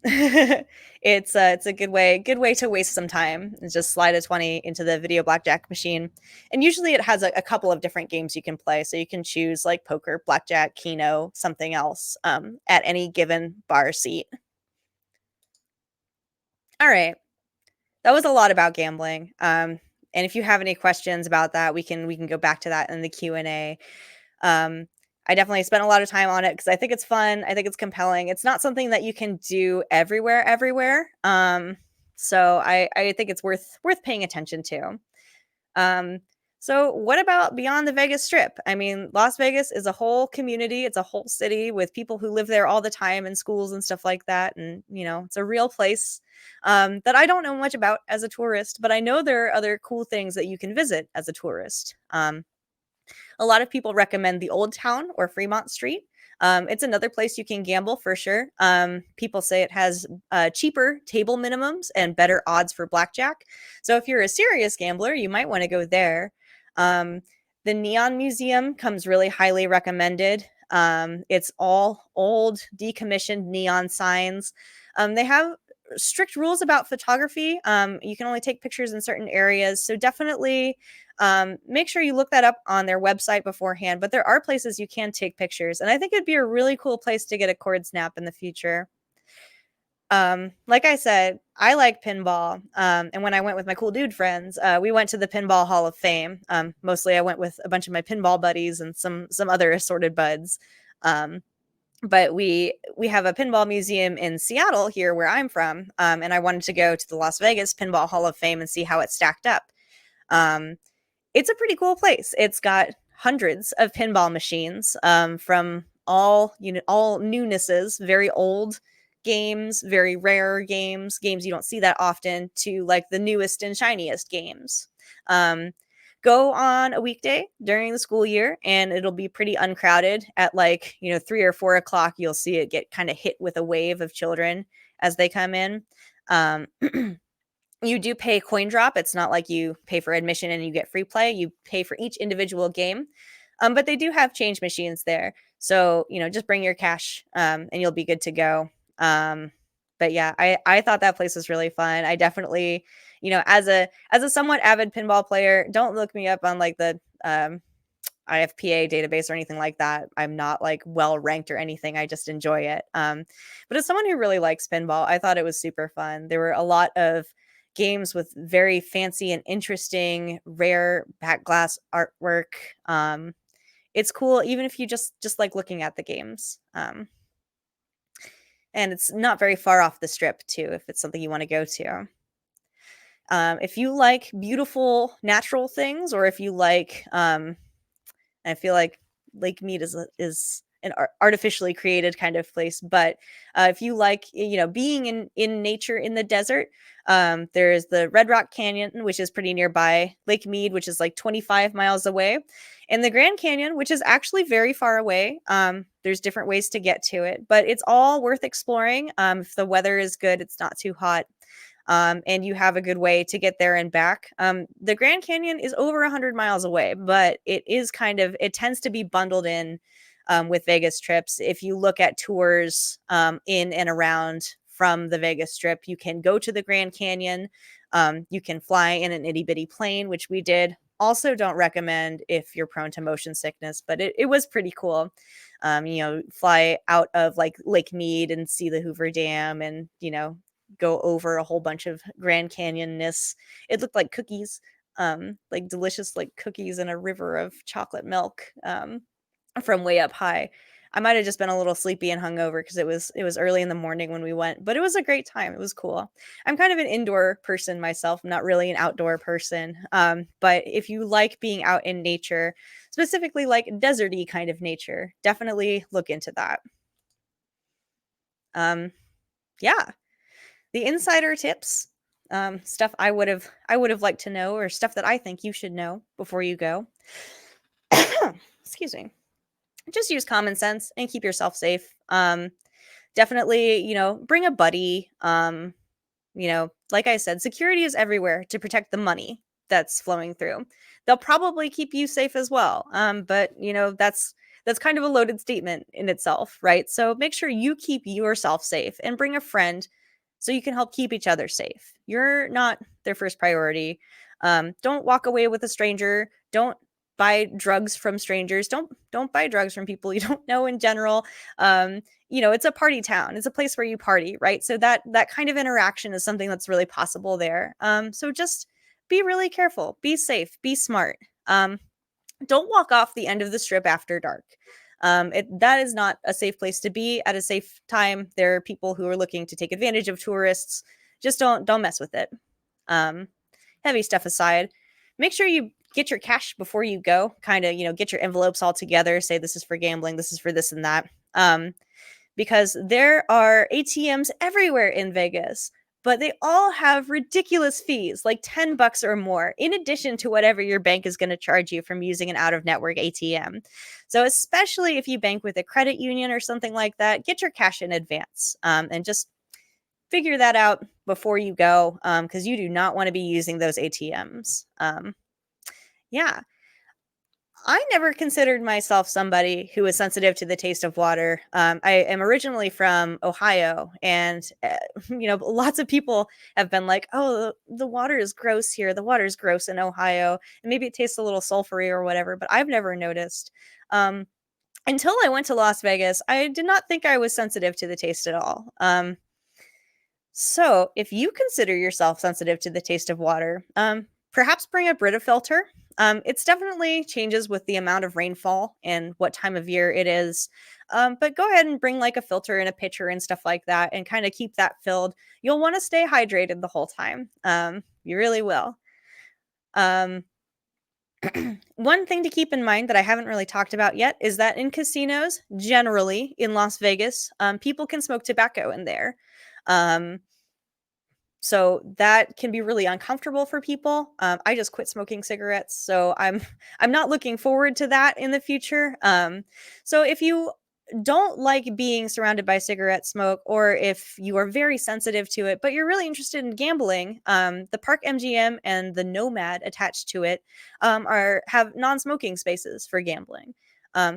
It's a good way to waste some time. It's just slide a 20 into the video blackjack machine. And usually it has a couple of different games you can play. So you can choose like poker, blackjack, keno, something else at any given bar seat. All right. That was a lot about gambling. And if you have any questions about that, we can go back to that in the Q&A. I definitely spent a lot of time on it because I think it's fun. I think it's compelling. It's not something that you can do everywhere. So I think it's worth paying attention to. So what about beyond the Vegas Strip? I mean, Las Vegas is a whole community. It's a whole city with people who live there all the time and schools and stuff like that. And, it's a real place that I don't know much about as a tourist, but I know there are other cool things that you can visit as a tourist. A lot of people recommend the Old Town or Fremont Street. It's another place you can gamble for sure. People say it has cheaper table minimums and better odds for blackjack. So if you're a serious gambler, you might want to go there. The Neon Museum comes really highly recommended. It's all old, decommissioned neon signs. They have strict rules about photography. You can only take pictures in certain areas. So definitely make sure you look that up on their website beforehand. But there are places you can take pictures. And I think it'd be a really cool place to get a cord snap in the future. Like I said, I like pinball. And when I went with my cool dude friends, we went to the Pinball Hall of Fame. Mostly I went with a bunch of my pinball buddies and some other assorted buds. But we have a pinball museum in Seattle here where I'm from. And I wanted to go to the Las Vegas Pinball Hall of Fame and see how it stacked up. It's a pretty cool place. It's got hundreds of pinball machines from all newnesses, very old games, very rare games you don't see that often, to like the newest and shiniest games. Go on a weekday during the school year, and it'll be pretty uncrowded. At like 3 or 4 o'clock, you'll see it get kind of hit with a wave of children as they come in. Um, you do pay coin drop. It's not like you pay for admission and you get free play. You pay for each individual game. But they do have change machines there. So, just bring your cash and you'll be good to go. But yeah, I thought that place was really fun. I definitely, as a somewhat avid pinball player, don't look me up on like the IFPA database or anything like that. I'm not like well ranked or anything. I just enjoy it. But as someone who really likes pinball, I thought it was super fun. There were a lot of games with very fancy and interesting, rare back glass artwork. It's cool, even if you just like looking at the games. And it's not very far off the strip too, if it's something you want to go to. If you like beautiful natural things, or if you like, I feel like Lake Mead is an artificially created kind of place, but if you like, being in nature in the desert, there's the Red Rock Canyon, which is pretty nearby, Lake Mead, which is like 25 miles away, and the Grand Canyon, which is actually very far away. There's different ways to get to it, but it's all worth exploring. If the weather is good, it's not too hot. And you have a good way to get there and back. The Grand Canyon is over 100 miles away, but it tends to be bundled in with Vegas trips. If you look at tours in and around from the Vegas Strip, you can go to the Grand Canyon. You can fly in an itty bitty plane, which we did. Also, don't recommend if you're prone to motion sickness, but it was pretty cool. Fly out of like Lake Mead and see the Hoover Dam, and go over a whole bunch of Grand Canyon-ness. It looked like cookies, like delicious like cookies in a river of chocolate milk from way up high. I might have just been a little sleepy and hungover because it was early in the morning when we went, but it was a great time. It was cool. I'm kind of an indoor person myself. I'm not really an outdoor person. But if you like being out in nature, specifically like deserty kind of nature, definitely look into that. Yeah. The insider tips, stuff I would have liked to know, or stuff that I think you should know before you go. Excuse me. Just use common sense and keep yourself safe. Definitely, bring a buddy. Like I said, security is everywhere to protect the money that's flowing through. They'll probably keep you safe as well. But that's kind of a loaded statement in itself, right? So make sure you keep yourself safe and bring a friend so you can help keep each other safe. You're not their first priority. Don't walk away with a stranger. Don't buy drugs from strangers. Don't buy drugs from people you don't know in general. It's a party town. It's a place where you party, right? So that kind of interaction is something that's really possible there. So just be really careful, be safe, be smart. Don't walk off the end of the strip after dark. That is not a safe place to be at a safe time. There are people who are looking to take advantage of tourists. Just don't mess with it. Heavy stuff aside, make sure you get your cash before you go. Kind of, get your envelopes all together. Say this is for gambling. This is for this and that. Because there are ATMs everywhere in Vegas, but they all have ridiculous fees, like $10 or more, in addition to whatever your bank is going to charge you from using an out-of-network ATM. So especially if you bank with a credit union or something like that, get your cash in advance, and just figure that out before you go, because you do not want to be using those ATMs. Yeah. I never considered myself somebody who is sensitive to the taste of water. I am originally from Ohio, and lots of people have been like, "Oh, the water is gross here. The water is gross in Ohio, and maybe it tastes a little sulfury or whatever." But I've never noticed. Until I went to Las Vegas, I did not think I was sensitive to the taste at all. So, if you consider yourself sensitive to the taste of water, perhaps bring a Brita filter. It's definitely changes with the amount of rainfall and what time of year it is. But go ahead and bring like a filter and a pitcher and stuff like that, and kind of keep that filled. You'll want to stay hydrated the whole time. You really will. One thing to keep in mind that I haven't really talked about yet is that in casinos, generally in Las Vegas, people can smoke tobacco in there. So that can be really uncomfortable for people. I just quit smoking cigarettes, so I'm not looking forward to that in the future. So if you don't like being surrounded by cigarette smoke, or if you are very sensitive to it, but you're really interested in gambling, the Park MGM and the Nomad attached to it are have non-smoking spaces for gambling.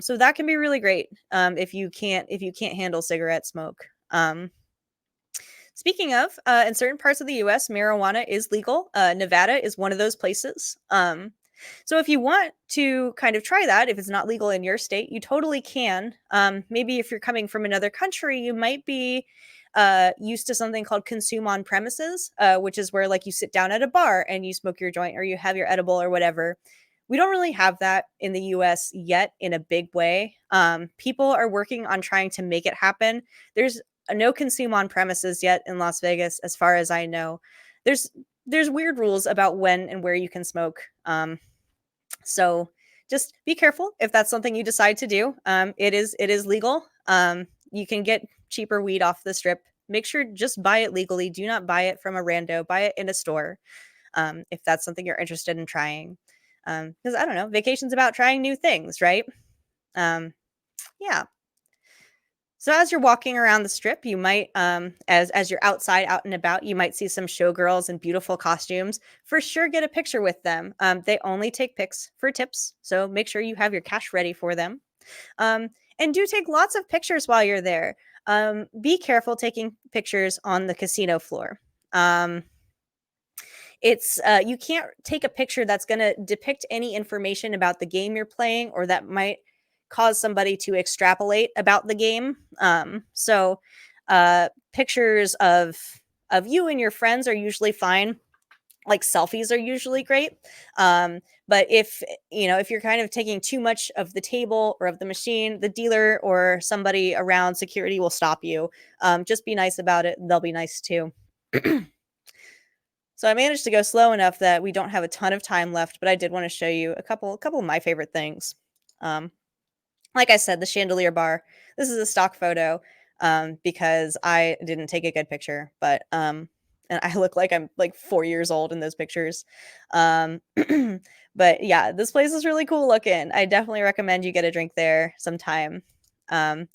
So that can be really great if you can't handle cigarette smoke. Speaking of, in certain parts of the US, marijuana is legal. Nevada is one of those places. So if you want to kind of try that, if it's not legal in your state, you totally can. Maybe if you're coming from another country, you might be used to something called consume on premises, which is where like you sit down at a bar and you smoke your joint or you have your edible or whatever. We don't really have that in the US yet in a big way. People are working on trying to make it happen. There's no consume on premises yet in Las Vegas, as far as I know. There's there's weird rules about when and where you can smoke. So just be careful if that's something you decide to do. It is legal. You can get cheaper weed off the strip. Make sure just buy it legally. Do not buy it from a rando. Buy it in a store if that's something you're interested in trying. Because I don't know, vacation's about trying new things, right? Um, yeah. So as you're walking around the strip, you might, as you're outside, out and about, you might see some showgirls in beautiful costumes. For sure, get a picture with them. They only take pics for tips, so make sure you have your cash ready for them. Um, and do take lots of pictures while you're there. Be careful taking pictures on the casino floor. It's you can't take a picture that's going to depict any information about the game you're playing or that might cause somebody to extrapolate about the game. Pictures of you and your friends are usually fine. Like selfies are usually great. But if you're kind of taking too much of the table or of the machine, the dealer or somebody around security will stop you. Just be nice about it. They'll be nice too. So I managed to go slow enough that we don't have a ton of time left, but I did want to show you a couple of my favorite things. Um, like I said, the chandelier bar. This is a stock photo because I didn't take a good picture, but and I look like I'm like 4 years old in those pictures. Um, but yeah, this place is really cool looking. I definitely recommend you get a drink there sometime. Um,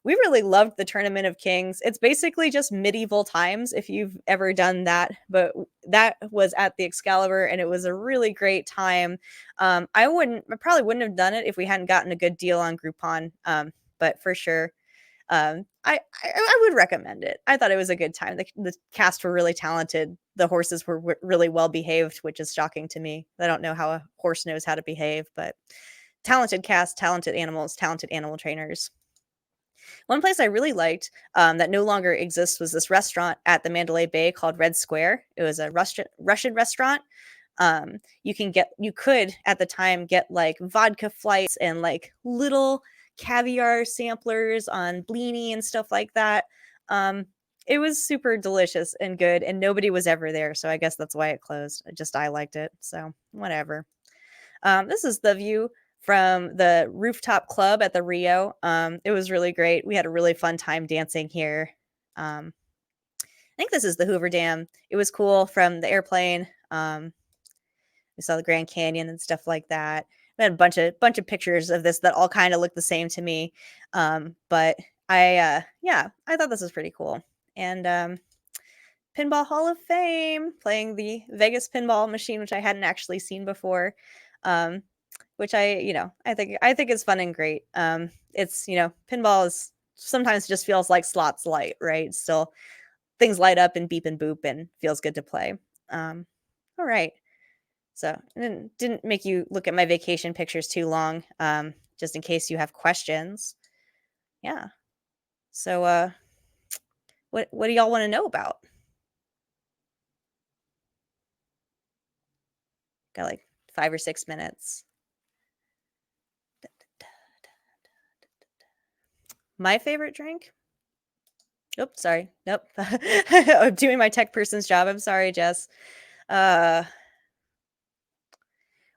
we really loved the Tournament of Kings. It's basically just medieval times if you've ever done that, but that was at the Excalibur and it was a really great time. I probably wouldn't have done it if we hadn't gotten a good deal on Groupon. But for sure, I would recommend it. I thought it was a good time. The cast were really talented. The horses were really well behaved, which is shocking to me. I don't know how a horse knows how to behave, but talented cast, talented animals, talented animal trainers. One place I really liked that no longer exists was this restaurant at the Mandalay Bay called Red Square. It was a Russian restaurant. You could at the time get like vodka flights and like little caviar samplers on blini and stuff like that. Um, it was super delicious and good, and nobody was ever there, so I guess that's why it closed. I liked it, so whatever. This is the view from the rooftop club at the Rio. It was really great. We had a really fun time dancing here. I think this is the Hoover Dam. It was cool from the airplane. We saw the Grand Canyon and stuff like that. We had a bunch of pictures of this that all kind of look the same to me. But I thought this was pretty cool. And Pinball Hall of Fame, playing the Vegas pinball machine, which I hadn't actually seen before. Which I think is fun and great. Pinball is sometimes just feels like slots light, right? Still things light up and beep and boop and feels good to play. All right. So didn't make you look at my vacation pictures too long, just in case you have questions. Yeah. So what do y'all want to know about? Got like 5 or 6 minutes. My favorite drink? Oops, sorry. Nope. I'm doing my tech person's job. I'm sorry, Jess. Uh,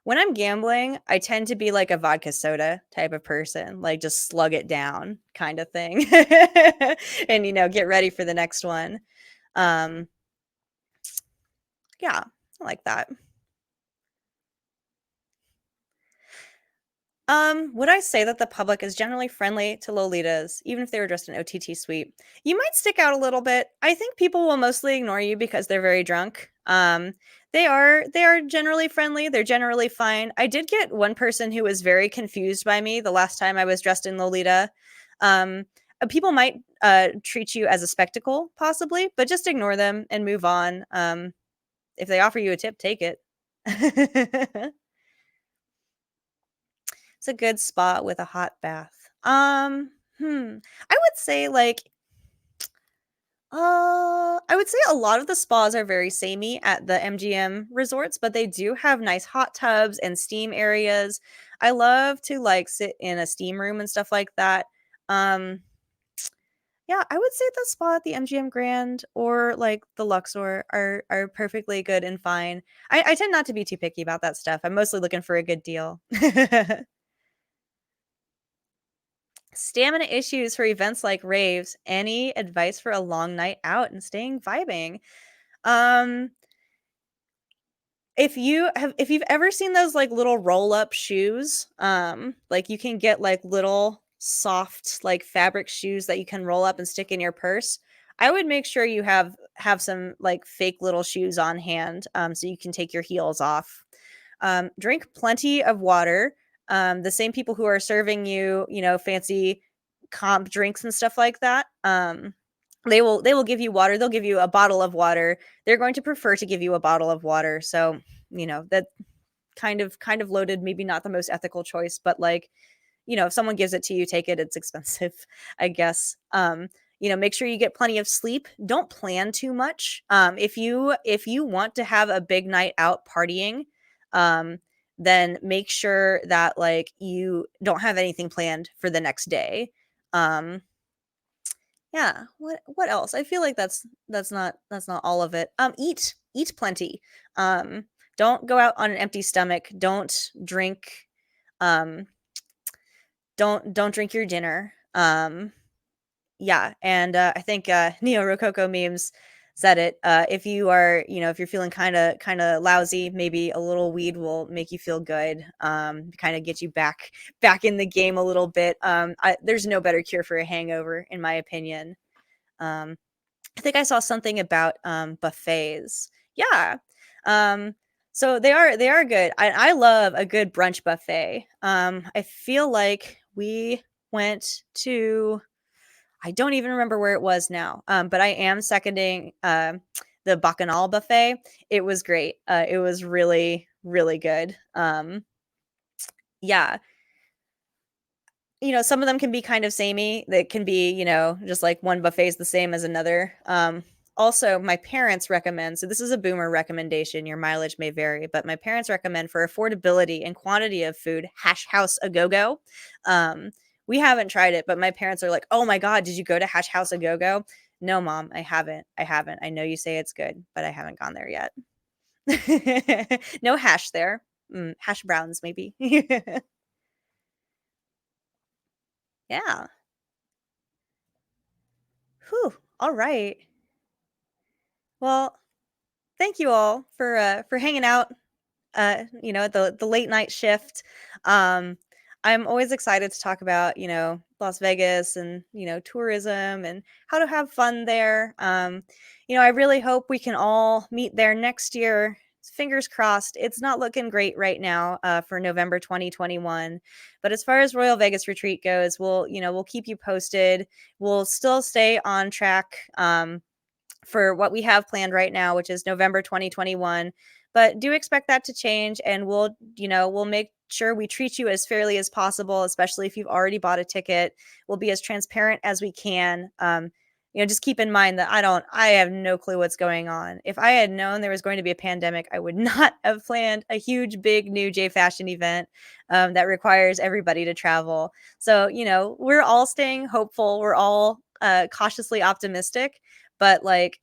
when I'm gambling, I tend to be like a vodka soda type of person, like just slug it down kind of thing. And get ready for the next one. Um, Yeah, I like that. Would I say that the public is generally friendly to Lolitas, even if they were dressed in OTT suite? You might stick out a little bit. I think people will mostly ignore you because they're very drunk. They are generally friendly. They're generally fine. I did get one person who was very confused by me the last time I was dressed in Lolita. People might treat you as a spectacle, possibly, but just ignore them and move on. If they offer you a tip, take it. It's a good spot with a hot bath. I would say I would say a lot of the spas are very samey at the MGM resorts, but they do have nice hot tubs and steam areas. I love to like sit in a steam room and stuff like that. Um, yeah, I would say the spa at the MGM Grand or like the Luxor are perfectly good and fine. I tend not to be too picky about that stuff. I'm mostly looking for a good deal. Stamina issues for events like raves. Any advice for a long night out and staying vibing? Um, if you've ever seen those like little roll-up shoes, like you can get like little soft like fabric shoes that you can roll up and stick in your purse. I would make sure you have some like fake little shoes on hand, so you can take your heels off. Drink plenty of water. The same people who are serving you, fancy comp drinks and stuff like that, they will give you water. They'll give you a bottle of water. They're going to prefer to give you a bottle of water. So, that kind of loaded, maybe not the most ethical choice, but like, if someone gives it to you, take it. It's expensive, I guess. Make sure you get plenty of sleep. Don't plan too much. If you want to have a big night out partying, um, then make sure that like you don't have anything planned for the next day. Um, yeah, what else? I feel like that's not all of it. Eat plenty. Um, don't go out on an empty stomach. Um don't drink your dinner. Yeah, and I think Neo Rococo memes said it. If you're feeling kind of lousy, maybe a little weed will make you feel good. Kind of get you back in the game a little bit. There's no better cure for a hangover, in my opinion. Um, I think I saw something about buffets. Yeah. Um, so they are good. I love a good brunch buffet. I feel like we went to, I don't even remember where it was now. But I am seconding the Bacchanal buffet. It was great. It was really, really good. Yeah, some of them can be kind of samey. That can be, just like one buffet is the same as another. Also, my parents recommend, so this is a boomer recommendation, your mileage may vary, but my parents recommend for affordability and quantity of food, Hash House A Go Go. We haven't tried it, but my parents are like, oh my God, did you go to Hash House A Go Go? No, mom, I haven't. I haven't. I know you say it's good, but I haven't gone there yet. No hash there. Hash browns, maybe. Yeah. Whew. All right. Well, thank you all for hanging out, at the late night shift. Um, I'm always excited to talk about, Las Vegas and, tourism and how to have fun there. I really hope we can all meet there next year. Fingers crossed. It's not looking great right now for November 2021. But as far as Royal Vegas Retreat goes, we'll keep you posted. We'll still stay on track. For what we have planned right now, which is November 2021. But do expect that to change, and we'll make sure we treat you as fairly as possible, especially if you've already bought a ticket. We'll be as transparent as we can. Just keep in mind that I have no clue what's going on. If I had known there was going to be a pandemic, I would not have planned a huge, big new J Fashion event that requires everybody to travel. So, we're all staying hopeful. We're all cautiously optimistic, but like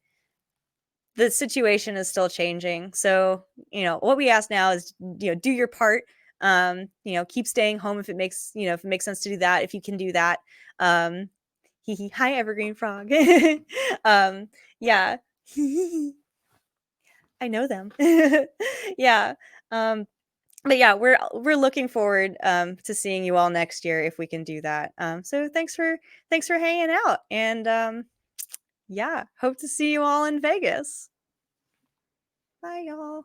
the situation is still changing. So, what we ask now is, do your part. Keep staying home if it makes sense to do that, if you can do that. Um, hi, Evergreen Frog. Yeah. I know them. Yeah. Um, but yeah, we're looking forward to seeing you all next year if we can do that. So thanks for hanging out, and yeah, hope to see you all in Vegas. Bye, y'all.